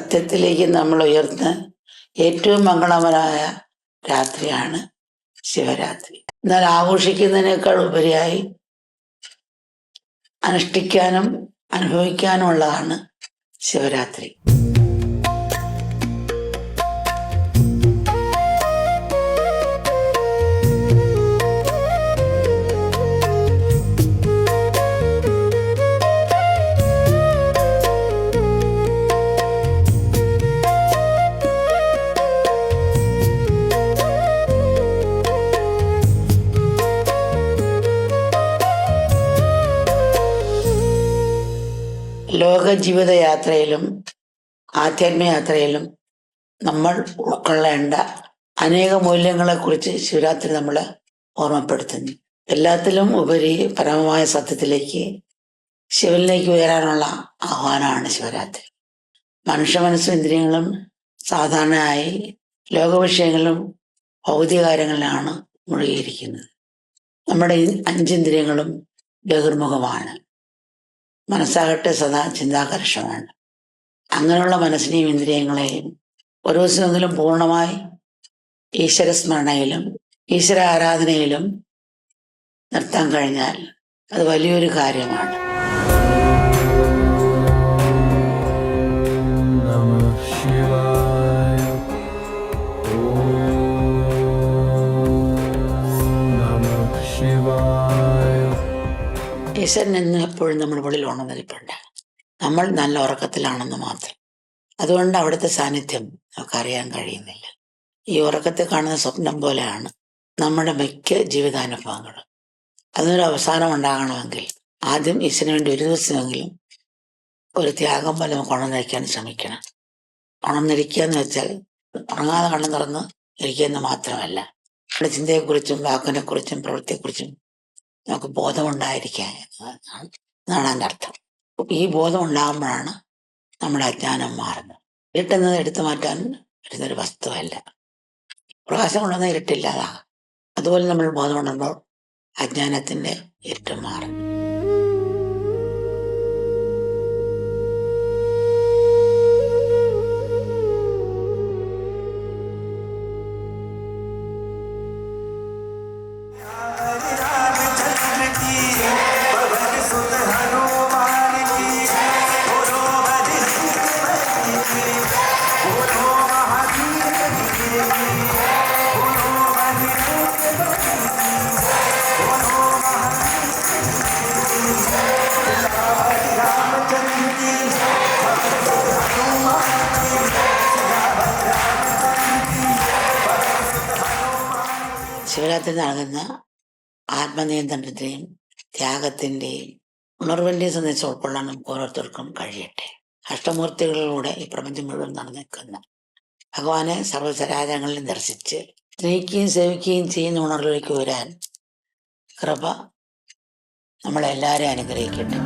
സത്യത്തിലേക്ക് നമ്മൾ ഉയർന്ന് ഏറ്റവും മംഗളമരായ രാത്രിയാണ് ശിവരാത്രി. എന്നാൽ ആഘോഷിക്കുന്നതിനേക്കാൾ ഉപരിയായി അനുഷ്ഠിക്കാനും അനുഭവിക്കാനുമുള്ളതാണ് ശിവരാത്രി. ലോക ജീവിതയാത്രയിലും ആധ്യാത്മികയാത്രയിലും നമ്മൾ ഉൾക്കൊള്ളേണ്ട അനേക മൂല്യങ്ങളെക്കുറിച്ച് ശിവരാത്രി നമ്മളെ ഓർമ്മപ്പെടുത്തുന്നു. എല്ലാത്തിലും ഉപരി പരമമായ സത്യത്തിലേക്ക് ശിവനിലേക്ക് ഉയരാനുള്ള ആഹ്വാനമാണ് ശിവരാത്രി. മനുഷ്യ മനസ്സും ഇന്ദ്രിയങ്ങളും സാധാരണയായി ലോകവിഷയങ്ങളിലും ഭൗതിക കാര്യങ്ങളിലാണ് മുഴുകിയിരിക്കുന്നത്. നമ്മുടെ 5 ഇന്ദ്രിയങ്ങളും ബഹിർമുഖമാണ്. മനസ്സാകട്ടെ സദാ ചിന്താകർഷമാണ്. അങ്ങനെയുള്ള മനസ്സിനെയും ഇന്ദ്രിയങ്ങളെയും ഒരു ദിവസമെങ്കിലും പൂർണ്ണമായി ഈശ്വരസ്മരണയിലും ഈശ്വര ആരാധനയിലും നിർത്താൻ കഴിഞ്ഞാൽ അത് വലിയൊരു കാര്യമാണ്. ഈശ്വരൻ എന്ന് എപ്പോഴും നമ്മുടെ ഉള്ളിൽ ഉണർന്നിരിപ്പുണ്ട്. നമ്മൾ നല്ല ഉറക്കത്തിലാണെന്ന് മാത്രം. അതുകൊണ്ട് അവിടുത്തെ സാന്നിധ്യം നമുക്കറിയാൻ കഴിയുന്നില്ല. ഈ ഉറക്കത്തെ കാണുന്ന സ്വപ്നം പോലെയാണ് നമ്മുടെ മിക്ക ജീവിതാനുഭവങ്ങളും. അതിനൊരു അവസാനം ഉണ്ടാകണമെങ്കിൽ ആദ്യം ഈശ്വരന് വേണ്ടി ഒരു ദിവസമെങ്കിലും ഒരു ത്യാഗം പോലെ നമുക്ക് ഉണർന്നിരിക്കാൻ ശ്രമിക്കണം. ഉണർന്നിരിക്കുക എന്ന് വെച്ചാൽ ഉറങ്ങാതെ കണ്ണു തുറന്ന് ഇരിക്കുക മാത്രമല്ല, നമ്മുടെ ചിന്തയെക്കുറിച്ചും വാക്കിനെക്കുറിച്ചും പ്രവൃത്തിയെക്കുറിച്ചും നമുക്ക് ബോധമുണ്ടായിരിക്കാൻ എന്നാണ് എൻ്റെ അർത്ഥം. ഈ ബോധം ഉണ്ടാകുമ്പോഴാണ് നമ്മുടെ അജ്ഞാനം മാറുന്നത്. ഇരുട്ടെന്നത് എടുത്തു മാറ്റാൻ പറ്റുന്നൊരു വസ്തുവല്ല. പ്രകാശം കൊണ്ടുവന്ന ഇരുട്ടില്ലാതാകും. അതുപോലെ നമ്മൾ ബോധം ഉണ്ടുമ്പോൾ അജ്ഞാനത്തിൻ്റെ ഇരുട്ട് മാറും. ശിവരാത്രി നൽകുന്ന ആത്മനിയന്ത്രണത്തിൻ്റെയും ത്യാഗത്തിൻ്റെയും ഉണർവിൻ്റെയും സന്ദേശം ഉൾക്കൊള്ളാൻ നമുക്ക് ഓരോരുത്തർക്കും കഴിയട്ടെ. അഷ്ടമൂർത്തികളിലൂടെ ഈ പ്രപഞ്ചം മുഴുവൻ നടന്നിരിക്കുന്ന ഭഗവാനെ സർവ്വചരാചരങ്ങളിൽ ദർശിച്ച് സ്നേഹിക്കുകയും സേവിക്കുകയും ചെയ്യുന്ന ഉണർവിലേക്ക് വരാൻ കൃപ നമ്മളെല്ലാവരെയും അനുഗ്രഹിക്കട്ടെ.